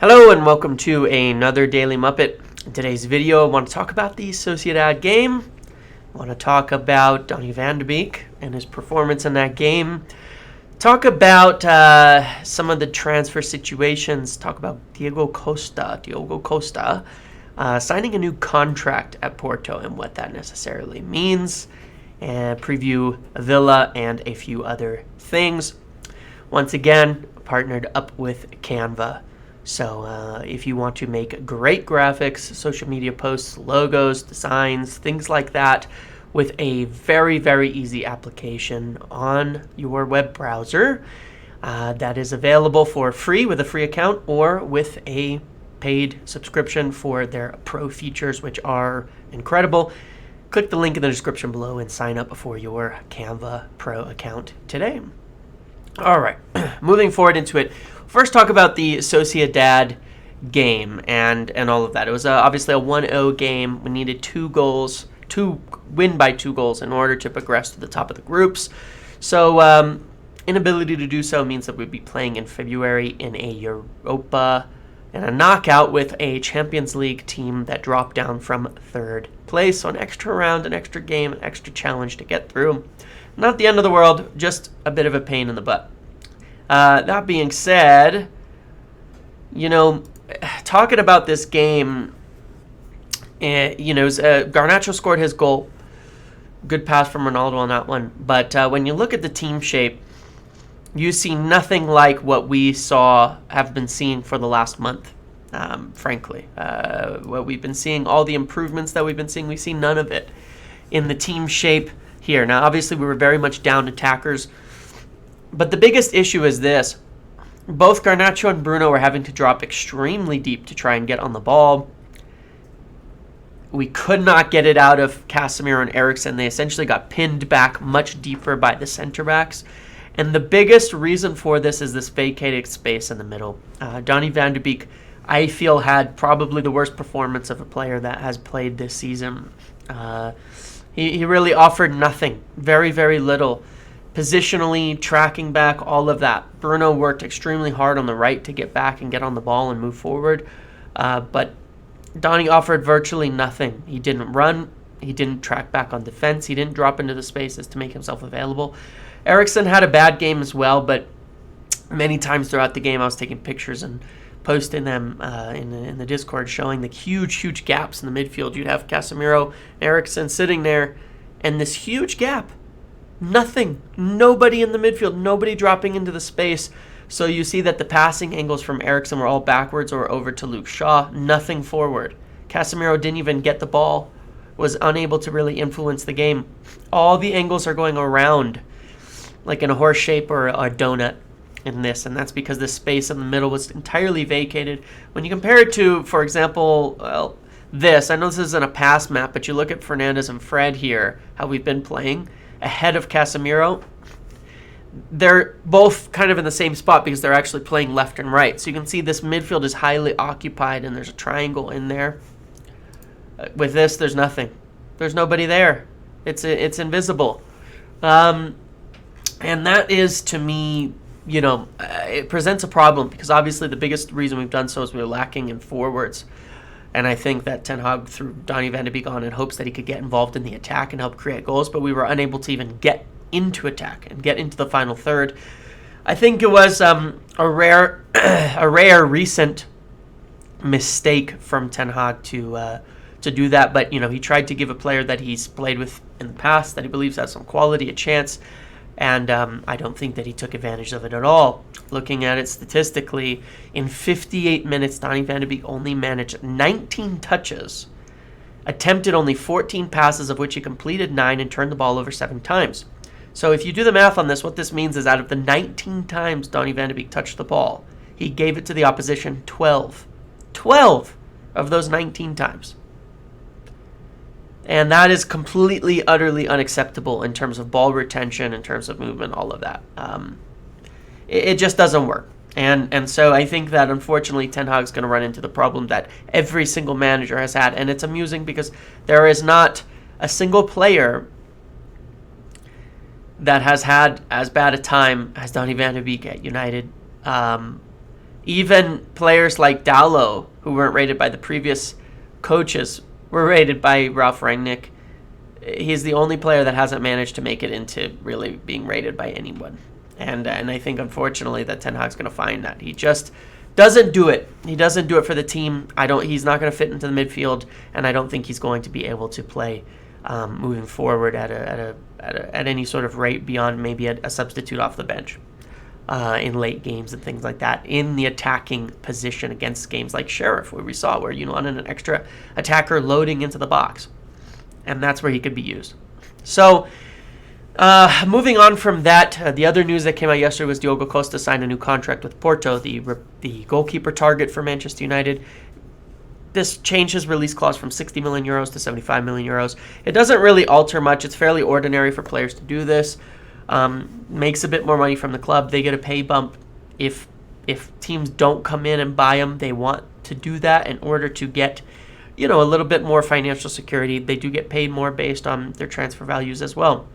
Hello and welcome to another Daily Muppet. In today's video, I want to talk about the Sociedad game. I want to talk about Donny van de Beek and his performance in that game. Talk about some of the transfer situations. Talk about Diogo Costa signing a new contract at Porto and what that necessarily means. And preview Villa and a few other things. Once again, partnered up with Canva. So if you want to make great graphics, social media posts, logos, designs, things like that with a very, very easy application on your web browser that is available for free with a free account or with a paid subscription for their pro features, which are incredible. Click the link in the description below and sign up for your Canva Pro account today. All right, moving forward into it. First, talk about the Sociedad game and all of that. It was obviously a 1-0 game. We needed to win by 2 goals in order to progress to the top of the groups. So inability to do so means that we'd be playing in February in a Europa and a knockout with a Champions League team that dropped down from 3rd place. So an extra round, an extra game, an extra challenge to get through. Not the end of the world, just a bit of a pain in the butt. That being said, talking about this game, Garnacho scored his goal. Good pass from Ronaldo on that one. But when you look at the team shape, you see nothing like what we have been seeing for the last month, frankly. What we've been seeing, all the improvements that we've been seeing, we see none of it in the team shape here. Now, obviously, we were very much down attackers. But the biggest issue is this. Both Garnacho and Bruno were having to drop extremely deep to try and get on the ball. We could not get it out of Casemiro and Eriksen. They essentially got pinned back much deeper by the center backs. And the biggest reason for this is this vacated space in the middle. Donny van de Beek, I feel, had probably the worst performance of a player that has played this season. He really offered nothing. Very, very little. Positionally, tracking back, all of that. Bruno worked extremely hard on the right to get back and get on the ball and move forward. But Donny offered virtually nothing. He didn't run. He didn't track back on defense. He didn't drop into the spaces to make himself available. Eriksen had a bad game as well, but many times throughout the game I was taking pictures and posting them in the Discord showing the huge, huge gaps in the midfield. You'd have Casemiro, Eriksen sitting there, and this huge gap. Nothing. Nobody in the midfield. Nobody dropping into the space. So you see that the passing angles from Eriksen were all backwards or over to Luke Shaw. Nothing forward. Casemiro didn't even get the ball. Was unable to really influence the game. All the angles are going around like in a horse shape or a donut in this. And that's because the space in the middle was entirely vacated. When you compare it to, for example, this. I know this isn't a pass map, but you look at Fernandes and Fred here, how we've been playing ahead of Casemiro. They're both kind of in the same spot because they're actually playing left and right. So you can see this midfield is highly occupied and there's a triangle in there. With this, there's nothing. There's nobody there. It's invisible. And that is, to me, it presents a problem because obviously the biggest reason we've done so is we're lacking in forwards. And I think that Ten Hag threw Donny van de Beek on in hopes that he could get involved in the attack and help create goals, but we were unable to even get into attack and get into the final third. I think it was a rare recent mistake from Ten Hag to do that, but he tried to give a player that he's played with in the past that he believes has some quality a chance, and I don't think that he took advantage of it at all. Looking at it statistically, in 58 minutes, Donny van de Beek only managed 19 touches, attempted only 14 passes, of which he completed 9 and turned the ball over 7 times. So if you do the math on this, what this means is out of the 19 times Donny van de Beek touched the ball, he gave it to the opposition 12. 12 of those 19 times. And that is completely, utterly unacceptable in terms of ball retention, in terms of movement, all of that. It just doesn't work. And so I think that, unfortunately, Ten Hag's going to run into the problem that every single manager has had. And it's amusing because there is not a single player that has had as bad a time as Donny van de Beek at United. Even players like Dallo, who weren't rated by the previous coaches, were rated by Ralph Rangnick. He's the only player that hasn't managed to make it into really being rated by anyone. And I think, unfortunately, that Ten Hag's going to find that. He just doesn't do it. He doesn't do it for the team. He's not going to fit into the midfield, and I don't think he's going to be able to play moving forward at any sort of rate beyond maybe a substitute off the bench in late games and things like that, in the attacking position against games like Sheriff, where we saw where you wanted an extra attacker loading into the box. And that's where he could be used. So, moving on from that, the other news that came out yesterday was Diogo Costa signed a new contract with Porto, the goalkeeper target for Manchester United. This changed his release clause from 60 million euros to 75 million euros. It doesn't really alter much. It's fairly ordinary for players to do this. Makes a bit more money from the club. They get a pay bump. If teams don't come in and buy them, they want to do that in order to get a little bit more financial security. They do get paid more based on their transfer values as well.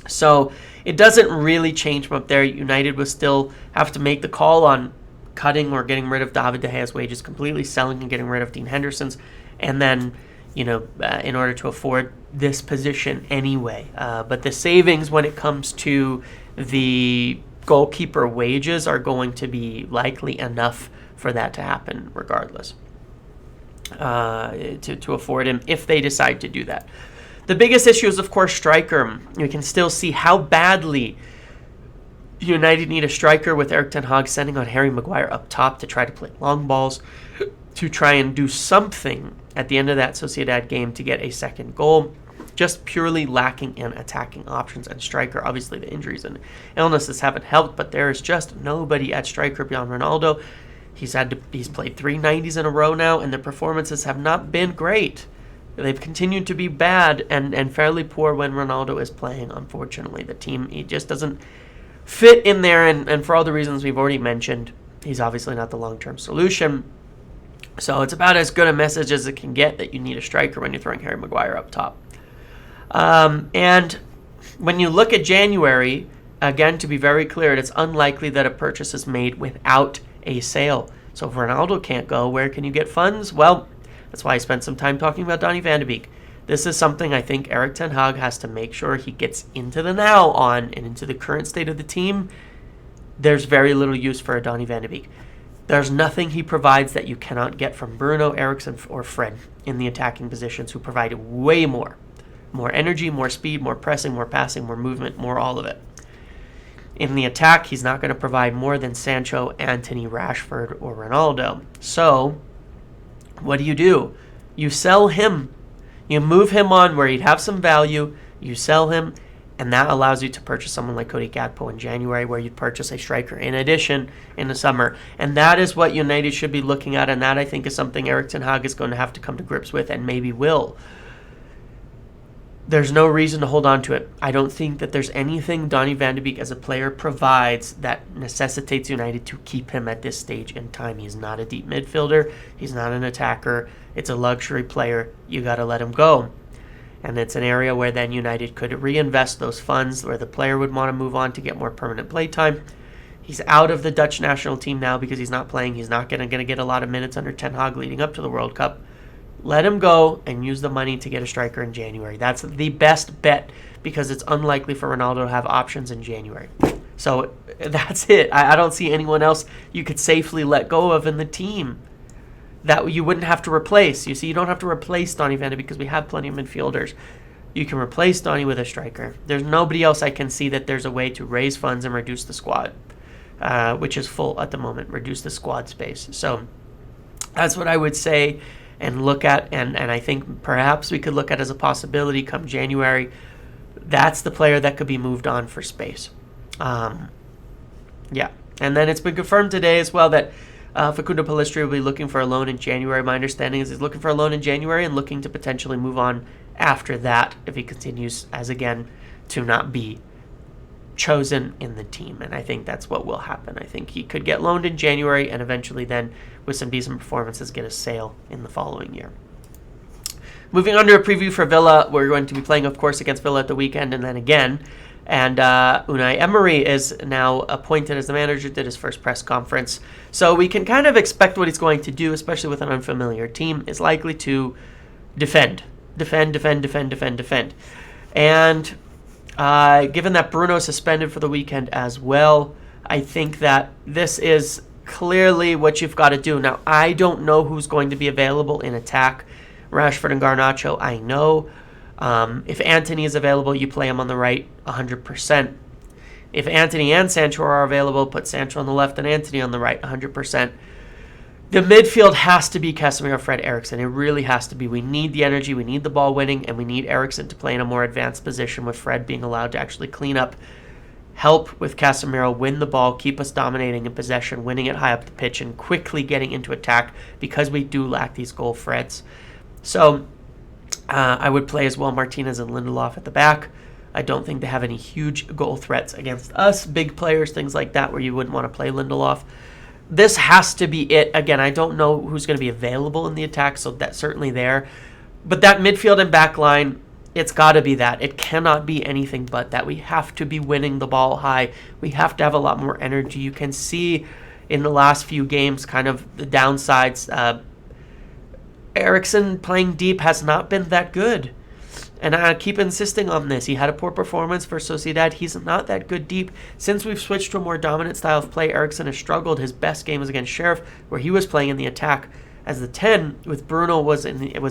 So it doesn't really change from up there. United will still have to make the call on cutting or getting rid of David De Gea's wages completely, selling and getting rid of Dean Henderson's, and then, in order to afford this position anyway. But the savings when it comes to the goalkeeper wages are going to be likely enough for that to happen regardless. To afford him if they decide to do that. The biggest issue is, of course, striker. You can still see how badly United need a striker, with Erik Ten Hag sending on Harry Maguire up top to try to play long balls, to try and do something at the end of that Sociedad game to get a second goal. Just purely lacking in attacking options at striker. Obviously, the injuries and illnesses haven't helped, but there is just nobody at striker beyond Ronaldo. He's played 390s in a row now, and the performances have not been great. They've continued to be bad and fairly poor when Ronaldo is playing, unfortunately. The team, he just doesn't fit in there, and for all the reasons we've already mentioned, he's obviously not the long-term solution. So it's about as good a message as it can get that you need a striker when you're throwing Harry Maguire up top. And when you look at January, again, to be very clear, it's unlikely that a purchase is made without a sale. So if Ronaldo can't go, where can you get funds? Well, that's why I spent some time talking about Donny van de Beek. This is something I think Erik Ten Hag has to make sure he gets into the now on, and into the current state of the team. There's very little use for a Donny van de Beek. There's nothing he provides that you cannot get from Bruno, Eriksen, or Fred in the attacking positions, who provide way more. More energy, more speed, more pressing, more passing, more movement, more all of it. In the attack, he's not going to provide more than Sancho, Antony, Rashford, or Ronaldo. So, what do? You sell him. You move him on where he'd have some value. You sell him, and that allows you to purchase someone like Cody Gakpo in January, where you'd purchase a striker in addition in the summer. And that is what United should be looking at, and that, I think, is something Erik Ten Hag is going to have to come to grips with, and maybe will. There's no reason to hold on to it. I don't think that there's anything Donny van de Beek as a player provides that necessitates United to keep him at this stage in time. He's not a deep midfielder. He's not an attacker. It's a luxury player. You got to let him go. And it's an area where then United could reinvest those funds, where the player would want to move on to get more permanent play time. He's out of the Dutch national team now because he's not playing. He's not going to get a lot of minutes under Ten Hag leading up to the World Cup. Let him go and use the money to get a striker in January. That's the best bet, because it's unlikely for Ronaldo to have options in January. So that's it. I don't see anyone else you could safely let go of in the team that you wouldn't have to replace. You see, you don't have to replace Donny van de Beek because we have plenty of midfielders. You can replace Donny with a striker. There's nobody else I can see that there's a way to raise funds and reduce the squad, which is full at the moment, reduce the squad space. So that's what I would say and look at, and I think perhaps we could look at as a possibility come January. That's the player that could be moved on for space. And then it's been confirmed today as well that Facundo Pellistri will be looking for a loan in January. My understanding is he's looking for a loan in January and looking to potentially move on after that if he continues, as again, to not be chosen in the team. And I think that's what will happen. I think he could get loaned in January and eventually then, with some decent performances, get a sale in the following year. Moving on to a preview for Villa, we're going to be playing, of course, against Villa at the weekend and then again. And Unai Emery is now appointed as the manager, did his first press conference. So we can kind of expect what he's going to do, especially with an unfamiliar team, is likely to defend. And given that Bruno is suspended for the weekend as well, I think that this is clearly what you've got to do. Now, I don't know who's going to be available in attack. Rashford and Garnacho, I know. If Antony is available, you play him on the right 100%. If Antony and Sancho are available, put Sancho on the left and Antony on the right 100%. The midfield has to be Casemiro, Fred, Eriksen. It really has to be. We need the energy, we need the ball winning, and we need Eriksen to play in a more advanced position with Fred being allowed to actually clean up, help with Casemiro, win the ball, keep us dominating in possession, winning it high up the pitch, and quickly getting into attack because we do lack these goal threats. So I would play as well Martinez and Lindelof at the back. I don't think they have any huge goal threats against us, big players, things like that, where you wouldn't want to play Lindelof. This has to be it. Again, I don't know who's going to be available in the attack, so that's certainly there. But that midfield and back line, it's got to be that. It cannot be anything but that. We have to be winning the ball high. We have to have a lot more energy. You can see in the last few games kind of the downsides. Eriksen playing deep has not been that good. And I keep insisting on this. He had a poor performance for Sociedad. He's not that good deep. Since we've switched to a more dominant style of play, Eriksen has struggled. His best game was against Sheriff, where he was playing in the attack as the 10, with Bruno was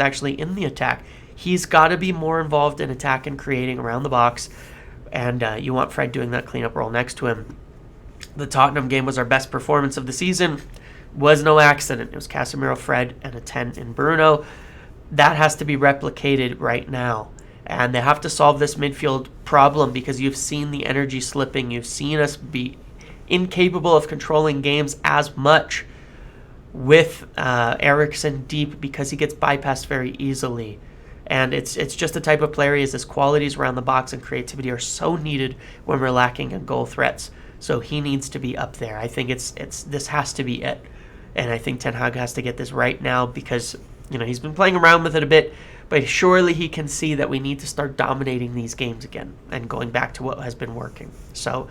actually in the attack. He's got to be more involved in attack and creating around the box. And you want Fred doing that cleanup role next to him. The Tottenham game was our best performance of the season. Was no accident. It was Casemiro, Fred, and a 10 in Bruno. That has to be replicated right now. And they have to solve this midfield problem because you've seen the energy slipping. You've seen us be incapable of controlling games as much with Eriksen deep because he gets bypassed very easily. And it's just the type of player he is. His qualities around the box and creativity are so needed when we're lacking in goal threats. So he needs to be up there. I think this has to be it. And I think Ten Hag has to get this right now because he's been playing around with it a bit, but surely he can see that we need to start dominating these games again and going back to what has been working. So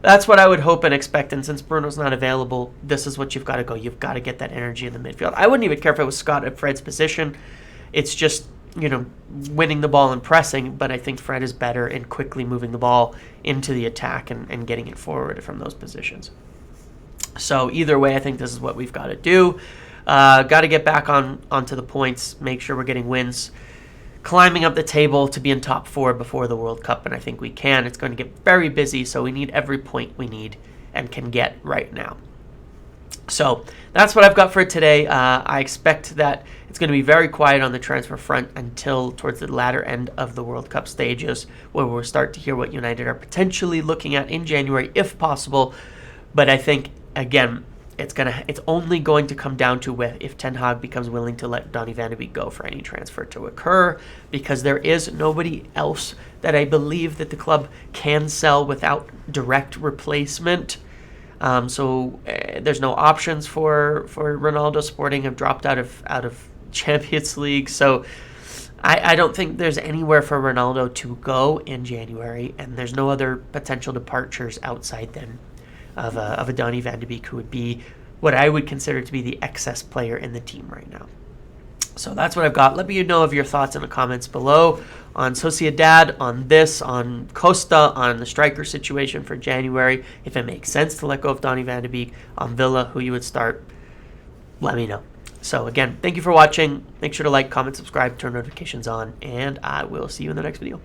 that's what I would hope and expect. And since Bruno's not available, this is what you've got to go. You've got to get that energy in the midfield. I wouldn't even care if it was Scott at Fred's position. It's just, winning the ball and pressing, but I think Fred is better in quickly moving the ball into the attack and getting it forward from those positions. So either way, I think this is what we've got to do. Got to get back onto the points, make sure we're getting wins, climbing up the table to be in top 4 before the World Cup, and I think we can. It's going to get very busy, so we need every point we need and can get right now. So that's what I've got for today. I expect that it's going to be very quiet on the transfer front until towards the latter end of the World Cup stages, where we'll start to hear what United are potentially looking at in January, if possible. But I think, again, it's only going to come down to if Ten Hag becomes willing to let Donny van de Beek go for any transfer to occur, because there is nobody else that I believe that the club can sell without direct replacement. So there's no options for Ronaldo. Sporting have dropped out of Champions League, so I don't think there's anywhere for Ronaldo to go in January, and there's no other potential departures outside then of a Donny van de Beek, who would be what I would consider to be the excess player in the team right now. So that's what I've got. Let me know of your thoughts in the comments below on Sociedad, on this, on Costa, on the striker situation for January, if it makes sense to let go of Donny van de Beek, on Villa, who you would start. Let me know. So again, thank you for watching. Make sure to like, comment, subscribe, turn notifications on, and I will see you in the next video.